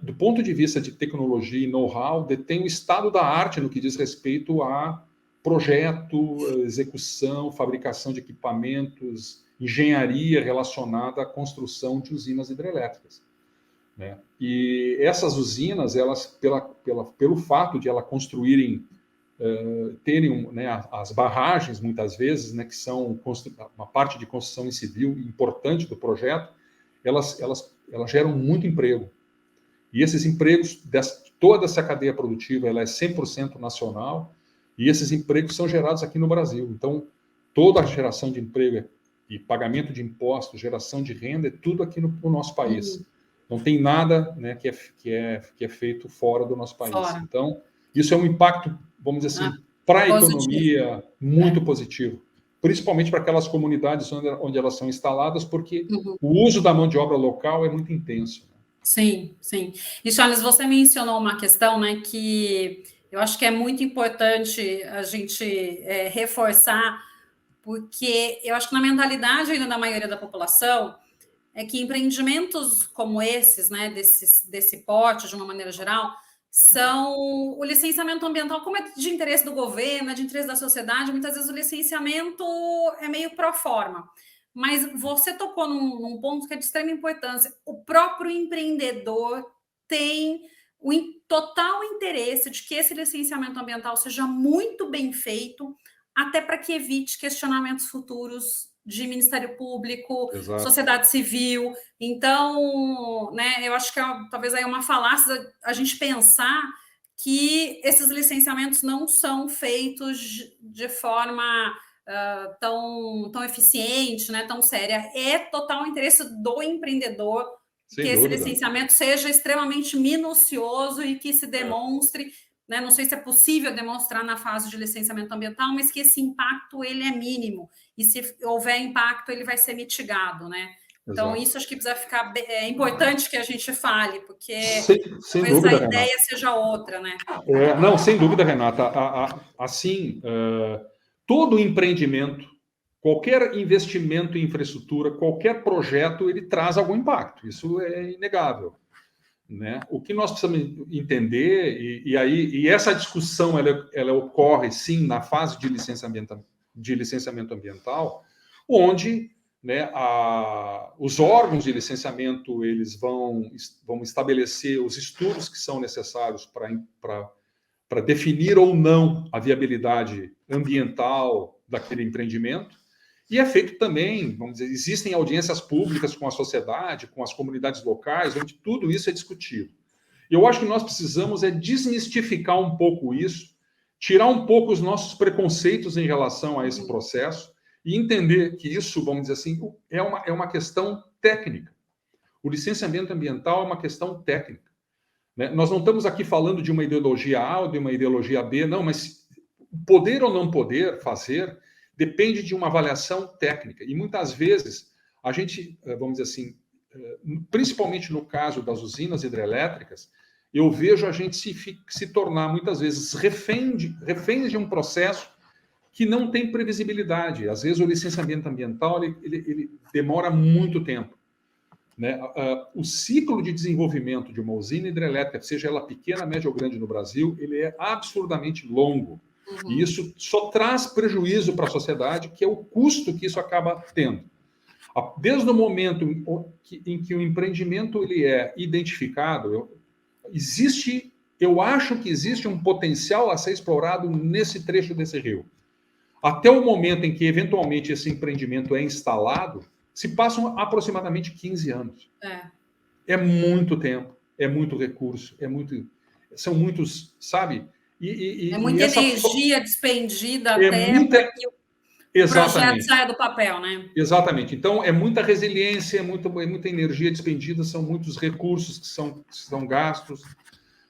do ponto de vista de tecnologia e know-how, detém o estado da arte no que diz respeito a projeto, execução, fabricação de equipamentos, engenharia relacionada à construção de usinas hidrelétricas. Né? E essas usinas, elas, pelo fato de elas construírem, terem, né, as barragens, muitas vezes, né, que são uma parte de construção em civil importante do projeto, elas geram muito emprego. E esses empregos, toda essa cadeia produtiva, ela é 100% nacional, e esses empregos são gerados aqui no Brasil. Então, toda a geração de emprego e pagamento de impostos, geração de renda, é tudo aqui no nosso país. Não tem nada, né, que é feito fora do nosso país. Então, isso é um impacto, vamos dizer assim, para a economia muito positivo. Principalmente para aquelas comunidades onde elas são instaladas, porque o uso da mão de obra local é muito intenso. Sim, sim. E, Charles, você mencionou uma questão, né, que eu acho que é muito importante a gente reforçar, porque eu acho que na mentalidade ainda da maioria da população é que empreendimentos como esses, né, desse porte, de uma maneira geral, são o licenciamento ambiental, como é de interesse do governo, é de interesse da sociedade, muitas vezes o licenciamento é meio pro forma. Mas você tocou num ponto que é de extrema importância. O próprio empreendedor tem o total interesse de que esse licenciamento ambiental seja muito bem feito, até para que evite questionamentos futuros de Ministério Público, Exato. sociedade civil. Então, né, eu acho que talvez aí uma falácia a gente pensar que esses licenciamentos não são feitos de forma tão eficiente, né, tão séria. É total interesse do empreendedor Sem que dúvida. esse licenciamento seja extremamente minucioso e que se demonstre, né, não sei se é possível demonstrar na fase de licenciamento ambiental, mas que esse impacto ele é mínimo, e se houver impacto, ele vai ser mitigado, né? Então, isso acho que precisa ficar... É importante que a gente fale, porque sem talvez dúvida, a ideia Renata. seja outra, né? Não, sem dúvida, Renata. Assim, todo empreendimento, qualquer investimento em infraestrutura, qualquer projeto, ele traz algum impacto. Isso é inegável, né? O que nós precisamos entender, e essa discussão ela ocorre, sim, na fase de licenciamento ambiental, onde, né, os órgãos de licenciamento eles vão estabelecer os estudos que são necessários para definir ou não a viabilidade ambiental daquele empreendimento. E é feito também, vamos dizer, existem audiências públicas com a sociedade, com as comunidades locais, onde tudo isso é discutido. E eu acho que nós precisamos desmistificar um pouco isso, tirar um pouco os nossos preconceitos em relação a esse processo e entender que isso, vamos dizer assim, é uma questão técnica. O licenciamento ambiental é uma questão técnica, né? Nós não estamos aqui falando de uma ideologia A ou de uma ideologia B, não, mas poder ou não poder fazer depende de uma avaliação técnica. E muitas vezes a gente, vamos dizer assim, principalmente no caso das usinas hidrelétricas, eu vejo a gente se tornar muitas vezes reféns de um processo que não tem previsibilidade. Às vezes o licenciamento ambiental ele demora muito tempo, né? O ciclo de desenvolvimento de uma usina hidrelétrica, seja ela pequena, média ou grande no Brasil, ele é absurdamente longo. E isso só traz prejuízo para a sociedade, que é o custo que isso acaba tendo. Desde o momento em que o empreendimento ele é identificado, eu acho que existe um potencial a ser explorado nesse trecho desse rio. Até o momento em que, eventualmente, esse empreendimento é instalado, se passam aproximadamente 15 anos. É muito tempo, é muito recurso, são muitos, sabe? É muita energia despendida até para que o projeto saia do papel, né? Exatamente. Então, é muita resiliência, é muita energia despendida, são muitos recursos que são gastos,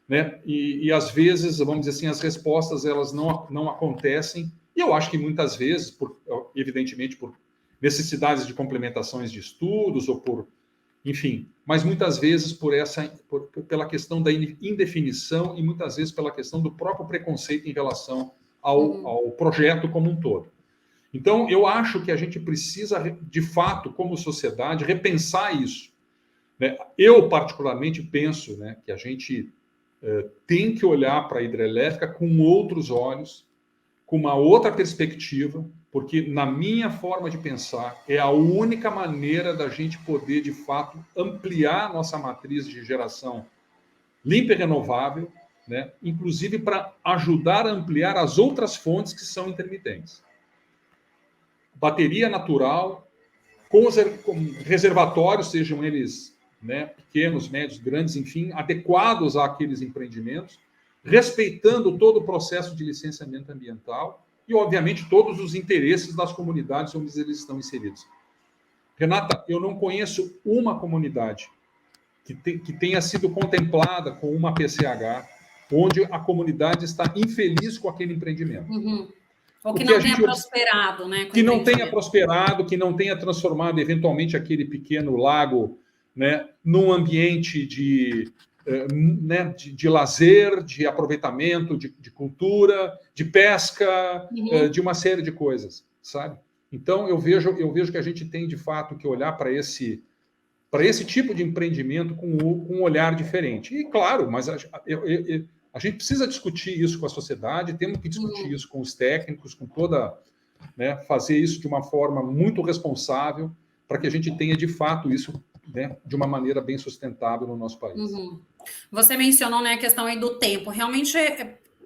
né? E às vezes, vamos dizer assim, as respostas elas não acontecem. E eu acho que muitas vezes, evidentemente, por necessidades de complementações de estudos ou enfim, mas muitas vezes pela questão da indefinição e muitas vezes pela questão do próprio preconceito em relação ao projeto como um todo. Então, eu acho que a gente precisa, de fato, como sociedade, repensar isso, né? Eu, particularmente, penso, né, que a gente tem que olhar para a hidrelétrica com outros olhos, com uma outra perspectiva, porque, na minha forma de pensar, é a única maneira da gente poder, de fato, ampliar nossa matriz de geração limpa e renovável, né? Inclusive para ajudar a ampliar as outras fontes que são intermitentes. Bateria natural, com reservatórios, sejam eles, né, pequenos, médios, grandes, enfim, adequados àqueles empreendimentos, respeitando todo o processo de licenciamento ambiental e, obviamente, todos os interesses das comunidades onde eles estão inseridos. Renata, eu não conheço uma comunidade que tenha sido contemplada com uma PCH onde a comunidade está infeliz com aquele empreendimento. Ou que não tenha prosperado, né? Que não tenha prosperado, que não tenha transformado, eventualmente, aquele pequeno lago, né, num ambiente de lazer, de aproveitamento, de cultura, de pesca, de uma série de coisas, sabe? Então, eu vejo que a gente tem, de fato, que olhar para esse tipo de empreendimento com um olhar diferente. E, claro, mas a gente precisa discutir isso com a sociedade, temos que discutir isso com os técnicos, com toda... né, fazer isso de uma forma muito responsável para que a gente tenha, de fato, isso, né, de uma maneira bem sustentável no nosso país. Você mencionou, né, a questão aí do tempo. Realmente,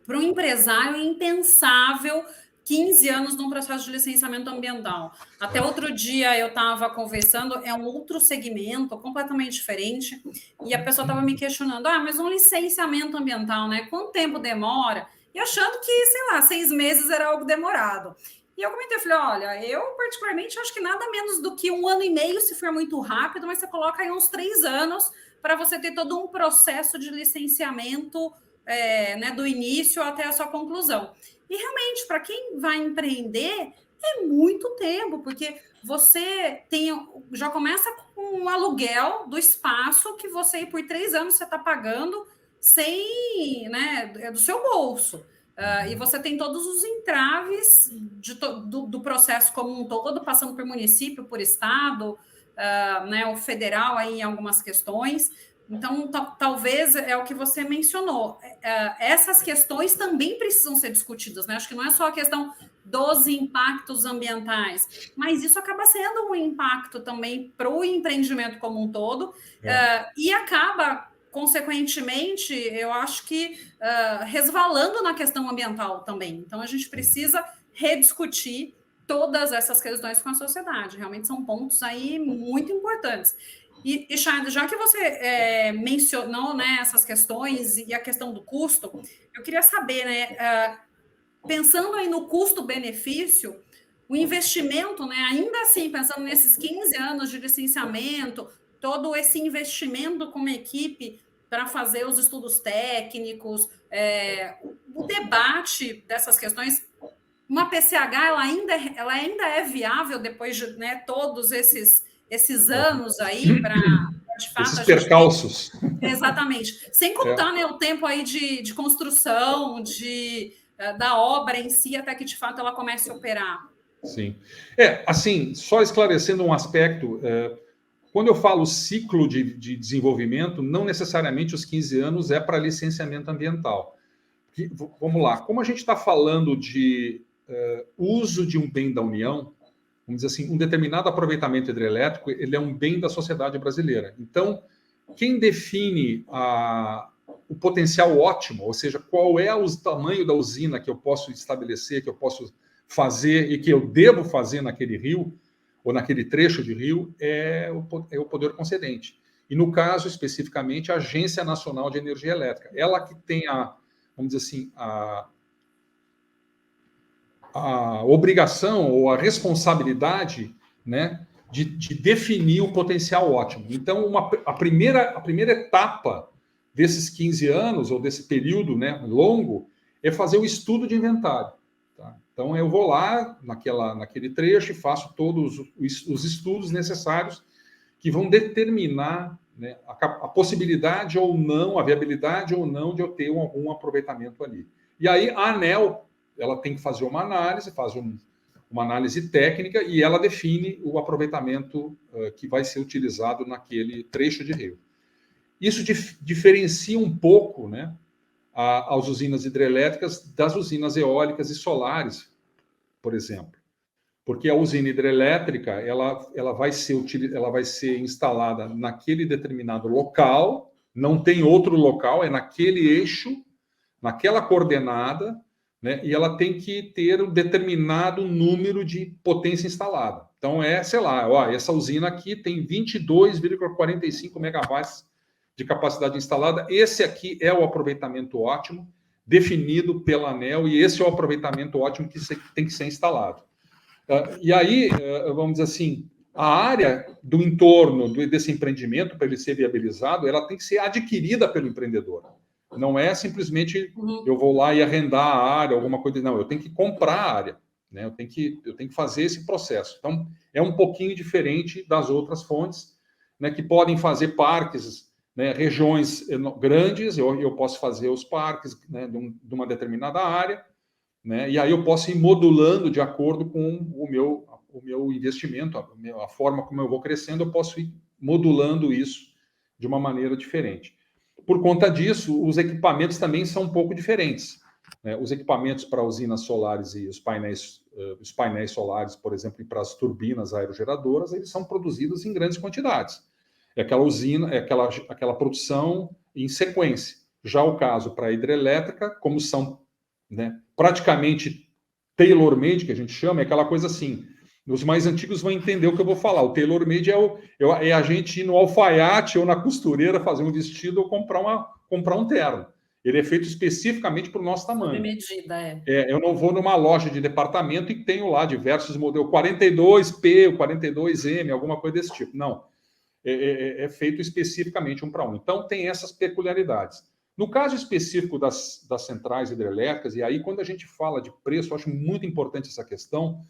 para um empresário, é impensável 15 anos num processo de licenciamento ambiental. Até outro dia eu estava conversando, é um outro segmento completamente diferente, e a pessoa estava me questionando, mas um licenciamento ambiental, né? Quanto tempo demora? E achando que, sei lá, 6 meses era algo demorado. E eu comentei, falei, olha, eu particularmente acho que nada menos do que 1 ano e meio, se for muito rápido, mas você coloca aí uns 3 anos para você ter todo um processo de licenciamento, né, do início até a sua conclusão. E realmente, para quem vai empreender, é muito tempo, porque você já começa com um aluguel do espaço que você, por 3 anos, você está pagando sem, né, do seu bolso. E você tem todos os entraves do processo como um todo, passando por município, por estado, né, o federal aí em algumas questões. Então, talvez é o que você mencionou. Essas questões também precisam ser discutidas, né? Acho que não é só a questão dos impactos ambientais, mas isso acaba sendo um impacto também para o empreendimento como um todo, e acaba, consequentemente, eu acho que resvalando na questão ambiental também. Então, a gente precisa rediscutir todas essas questões com a sociedade. Realmente são pontos aí muito importantes. E Chad, já que você mencionou, né, essas questões e a questão do custo, eu queria saber, né, pensando aí no custo-benefício, o investimento, né, ainda assim, pensando nesses 15 anos de licenciamento, todo esse investimento com uma equipe para fazer os estudos técnicos, o debate dessas questões, uma PCH ela ainda é viável depois de, né, todos esses anos aí para, de fato, esses a gente percalços. Exatamente. Sem contar né, o tempo aí de construção, da obra em si, até que de fato ela comece a operar. Sim. Assim, só esclarecendo um aspecto, quando eu falo ciclo de desenvolvimento, não necessariamente os 15 anos é para licenciamento ambiental. Vamos lá, como a gente está falando de uso de um bem da União, vamos dizer assim, um determinado aproveitamento hidrelétrico, ele é um bem da sociedade brasileira. Então, quem define o potencial ótimo, ou seja, qual é o tamanho da usina que eu posso estabelecer, que eu posso fazer e que eu devo fazer naquele rio, ou naquele trecho de rio, é o poder concedente. E no caso, especificamente, a Agência Nacional de Energia Elétrica. Ela que tem vamos dizer assim, a obrigação ou a responsabilidade, né, de definir o potencial ótimo. Então, a primeira etapa desses 15 anos, ou desse período, né, longo, é fazer o estudo de inventário. Tá? Então, eu vou lá naquele trecho e faço todos os estudos necessários que vão determinar, né, a possibilidade ou não, a viabilidade ou não de eu ter algum aproveitamento ali. E aí a ANEEL, ela tem que fazer uma análise, uma análise técnica e ela define o aproveitamento que vai ser utilizado naquele trecho de rio. Isso diferencia um pouco, né, as usinas hidrelétricas das usinas eólicas e solares, por exemplo. Porque a usina hidrelétrica ela vai ser instalada naquele determinado local, não tem outro local, é naquele eixo, naquela coordenada, né? E ela tem que ter um determinado número de potência instalada. Então, sei lá, essa usina aqui tem 22,45 megawatts de capacidade instalada. Esse aqui é o aproveitamento ótimo definido pela ANEEL e esse é o aproveitamento ótimo que tem que ser instalado. E aí, vamos dizer assim, a área do entorno desse empreendimento, para ele ser viabilizado, ela tem que ser adquirida pelo empreendedor. Não é simplesmente eu vou lá e arrendar a área, alguma coisa. Não, eu tenho que comprar a área. Né? Eu tenho que fazer esse processo. Então, é um pouquinho diferente das outras fontes, né, que podem fazer parques, né, regiões grandes, eu posso fazer os parques, né, de uma determinada área, né? E aí eu posso ir modulando de acordo com o meu investimento, a forma como eu vou crescendo, eu posso ir modulando isso de uma maneira diferente. Por conta disso, os equipamentos também são um pouco diferentes. Né? Os equipamentos para usinas solares e os painéis solares, por exemplo, e para as turbinas aerogeradoras, eles são produzidos em grandes quantidades. É aquela usina, é aquela produção em sequência. Já o caso para a hidrelétrica, como são, né, praticamente tailor-made, que a gente chama, é aquela coisa assim, os mais antigos vão entender o que eu vou falar. O tailor-made é a gente ir no alfaiate ou na costureira fazer um vestido ou comprar um terno. Ele é feito especificamente para o nosso tamanho. Sob medida, eu não vou numa loja de departamento e tenho lá diversos modelos, 42P, 42M, alguma coisa desse tipo. Não. É feito especificamente um para um. Então, tem essas peculiaridades. No caso específico das centrais hidrelétricas, e aí quando a gente fala de preço, eu acho muito importante essa questão,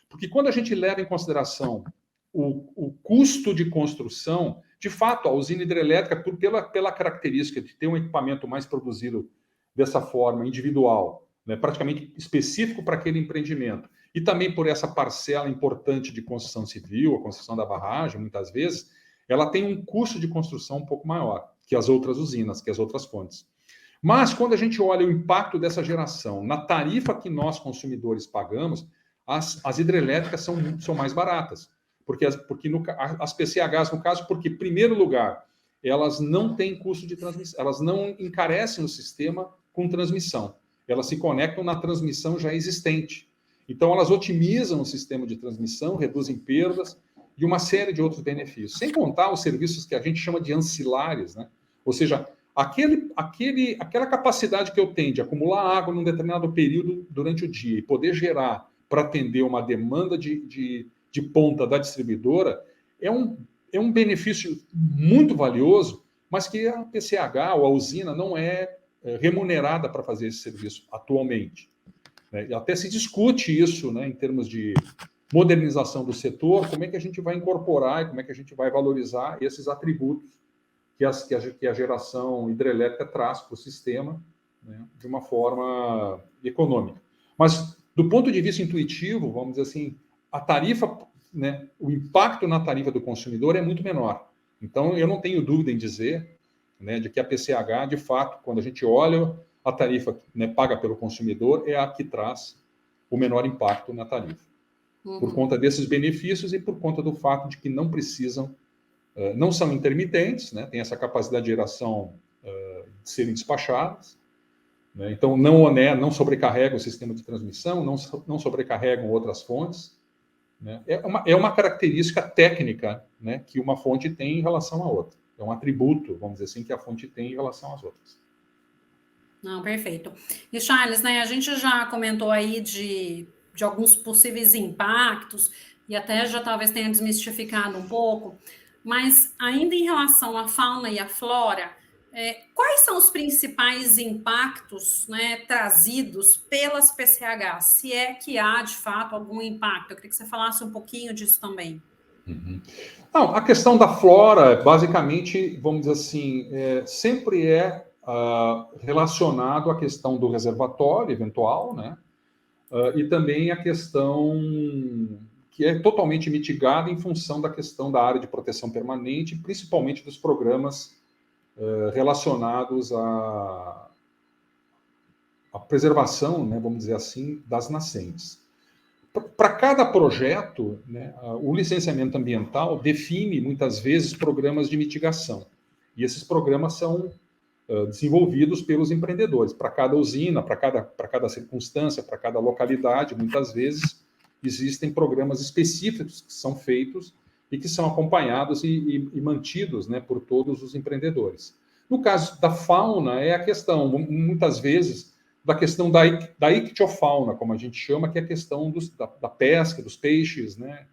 porque quando a gente leva em consideração o custo de construção, de fato, a usina hidrelétrica, pela característica de ter um equipamento mais produzido dessa forma, individual, né, praticamente específico para aquele empreendimento, e também por essa parcela importante de construção civil, a construção da barragem, muitas vezes, ela tem um custo de construção um pouco maior que as outras usinas, que as outras fontes. Mas, quando a gente olha o impacto dessa geração na tarifa que nós, consumidores, pagamos, as hidrelétricas são mais baratas. Porque as PCHs, no caso, porque, em primeiro lugar, elas não têm custo de transmissão, elas não encarecem o sistema com transmissão. Elas se conectam na transmissão já existente. Então, elas otimizam o sistema de transmissão, reduzem perdas, e uma série de outros benefícios. Sem contar os serviços que a gente chama de ancilares, né? Ou seja, aquela capacidade que eu tenho de acumular água num determinado período durante o dia e poder gerar para atender uma demanda de ponta da distribuidora é um benefício muito valioso, mas que a PCH ou a usina não é remunerada para fazer esse serviço atualmente. Né? E até se discute isso, né, em termos de modernização do setor, como é que a gente vai incorporar e como é que a gente vai valorizar esses atributos que a geração hidrelétrica traz para o sistema, né, de uma forma econômica. Mas, do ponto de vista intuitivo, vamos dizer assim, a tarifa, né, o impacto na tarifa do consumidor é muito menor. Então, eu não tenho dúvida em dizer, né, de que a PCH, de fato, quando a gente olha a tarifa, né, paga pelo consumidor, é a que traz o menor impacto na tarifa. Por conta desses benefícios e por conta do fato de que não precisam, não são intermitentes, né? Tem essa capacidade de geração de serem despachadas, né? Então não sobrecarregam o sistema de transmissão, não sobrecarregam outras fontes, né? É uma característica técnica, né, que uma fonte tem em relação à outra. É um atributo, vamos dizer assim, que a fonte tem em relação às outras. Não, perfeito. E Charles, né, a gente já comentou aí de alguns possíveis impactos, e até já talvez tenha desmistificado um pouco, mas ainda em relação à fauna e à flora, quais são os principais impactos, né, trazidos pelas PCHs? Se é que há, de fato, algum impacto? Eu queria que você falasse um pouquinho disso também. Uhum. Não, a questão da flora, basicamente, vamos dizer assim, sempre relacionado à questão do reservatório eventual, né? E também a questão que é totalmente mitigada em função da questão da área de proteção permanente, principalmente dos programas relacionados à preservação, né, vamos dizer assim, das nascentes. Para cada projeto, né, o licenciamento ambiental define, muitas vezes, programas de mitigação. E esses programas são desenvolvidos pelos empreendedores. Para cada usina, para cada circunstância, para cada localidade, muitas vezes existem programas específicos que são feitos e que são acompanhados e mantidos, né, por todos os empreendedores. No caso da fauna, é a questão, muitas vezes, da questão da ictiofauna, como a gente chama, que é a questão da pesca, dos peixes, né?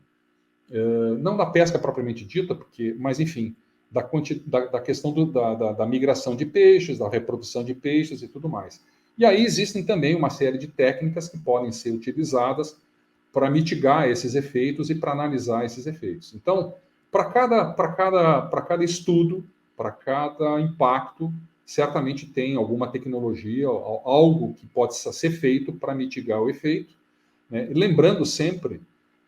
Não da pesca propriamente dita, mas, enfim, da questão da migração de peixes, da reprodução de peixes e tudo mais. E aí existem também uma série de técnicas que podem ser utilizadas para mitigar esses efeitos e para analisar esses efeitos. Então, para cada estudo, para cada impacto, certamente tem alguma tecnologia, algo que pode ser feito para mitigar o efeito, né? E lembrando sempre,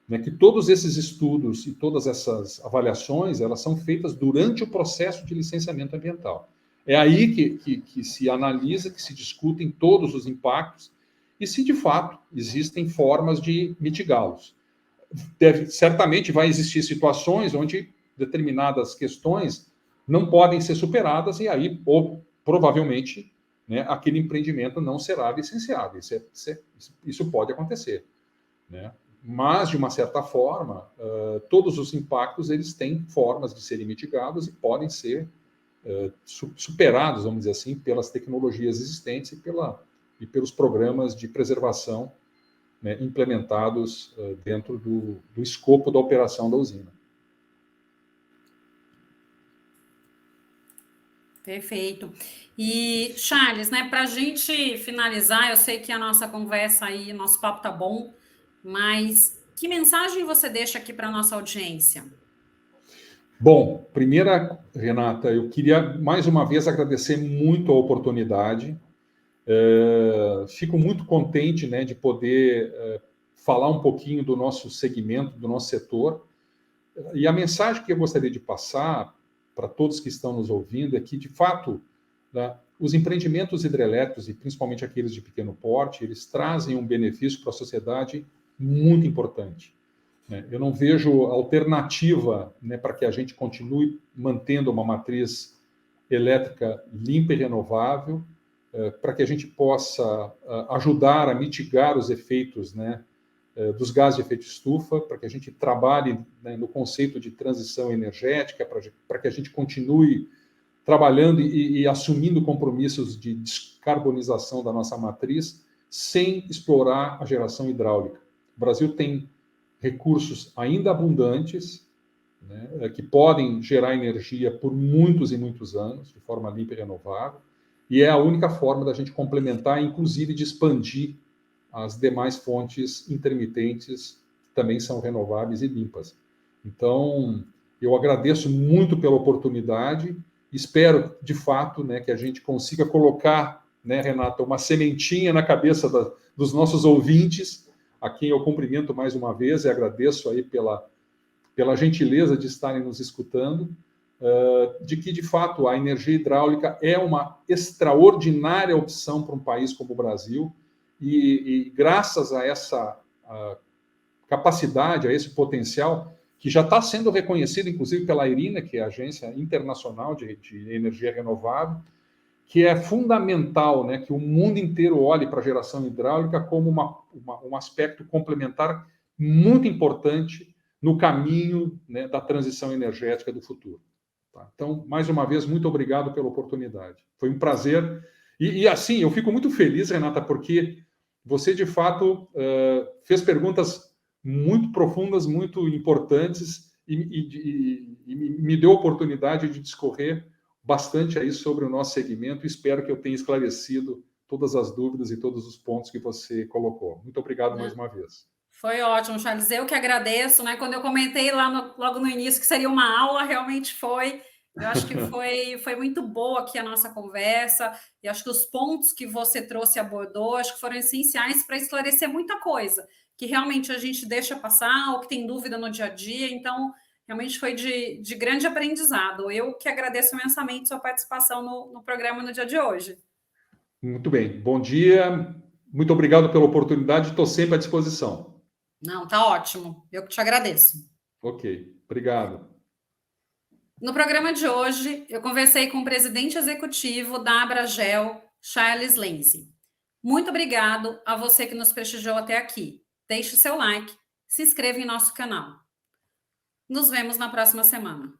né, que todos esses estudos e todas essas avaliações, elas são feitas durante o processo de licenciamento ambiental. É aí que se analisa, que se discutem todos os impactos e se, de fato, existem formas de mitigá-los. Certamente vai existir situações onde determinadas questões não podem ser superadas e aí, provavelmente, né, aquele empreendimento não será licenciado. Isso pode acontecer, né? Mas, de uma certa forma, todos os impactos eles têm formas de serem mitigados e podem ser superados, vamos dizer assim, pelas tecnologias existentes e pelos programas de preservação, né, implementados dentro do escopo da operação da usina. Perfeito. E, Charles, né, para a gente finalizar, eu sei que a nossa conversa aí, nosso papo tá bom, mas que mensagem você deixa aqui para a nossa audiência? Bom, primeira, Renata, eu queria mais uma vez agradecer muito a oportunidade. Fico muito contente, né, de poder falar um pouquinho do nosso segmento, do nosso setor. E a mensagem que eu gostaria de passar para todos que estão nos ouvindo é que, de fato, né, os empreendimentos hidrelétricos, e principalmente aqueles de pequeno porte, eles trazem um benefício para a sociedade muito importante. Eu não vejo alternativa, né, para que a gente continue mantendo uma matriz elétrica limpa e renovável, para que a gente possa ajudar a mitigar os efeitos, né, dos gases de efeito estufa, para que a gente trabalhe, né, no conceito de transição energética, para que a gente continue trabalhando e assumindo compromissos de descarbonização da nossa matriz, sem explorar a geração hidráulica. O Brasil tem recursos ainda abundantes, né, que podem gerar energia por muitos e muitos anos, de forma limpa e renovável, e é a única forma da gente complementar, inclusive de expandir as demais fontes intermitentes, que também são renováveis e limpas. Então, eu agradeço muito pela oportunidade, espero, de fato, né, que a gente consiga colocar, né, Renata, uma sementinha na cabeça dos nossos ouvintes, a quem eu cumprimento mais uma vez e agradeço aí pela gentileza de estarem nos escutando, de que, de fato, a energia hidráulica é uma extraordinária opção para um país como o Brasil, e graças a essa capacidade, a esse potencial, que já está sendo reconhecido, inclusive, pela IRINA, que é a Agência Internacional de Energia Renovável, que é fundamental, né, que o mundo inteiro olhe para a geração hidráulica como um aspecto complementar muito importante no caminho, né, da transição energética do futuro. Tá? Então, mais uma vez, muito obrigado pela oportunidade. Foi um prazer. E assim, eu fico muito feliz, Renata, porque você, de fato, fez perguntas muito profundas, muito importantes, e me deu a oportunidade de discorrer bastante aí sobre o nosso segmento. Espero que eu tenha esclarecido todas as dúvidas e todos os pontos que você colocou. Muito obrigado mais uma vez. Foi ótimo, Charles. Eu que agradeço, né? Quando eu comentei lá logo no início que seria uma aula, realmente foi. Eu acho que foi muito boa aqui a nossa conversa, e acho que os pontos que você trouxe e abordou, acho que foram essenciais para esclarecer muita coisa, que realmente a gente deixa passar, ou que tem dúvida no dia a dia, então realmente foi de grande aprendizado. Eu que agradeço imensamente sua participação no programa no dia de hoje. Muito bem. Bom dia. Muito obrigado pela oportunidade. Estou sempre à disposição. Não, tá ótimo. Eu que te agradeço. Ok. Obrigado. No programa de hoje, eu conversei com o presidente executivo da Abragel, Charles Lenzi. Muito obrigado a você que nos prestigiou até aqui. Deixe seu like, se inscreva em nosso canal. Nos vemos na próxima semana.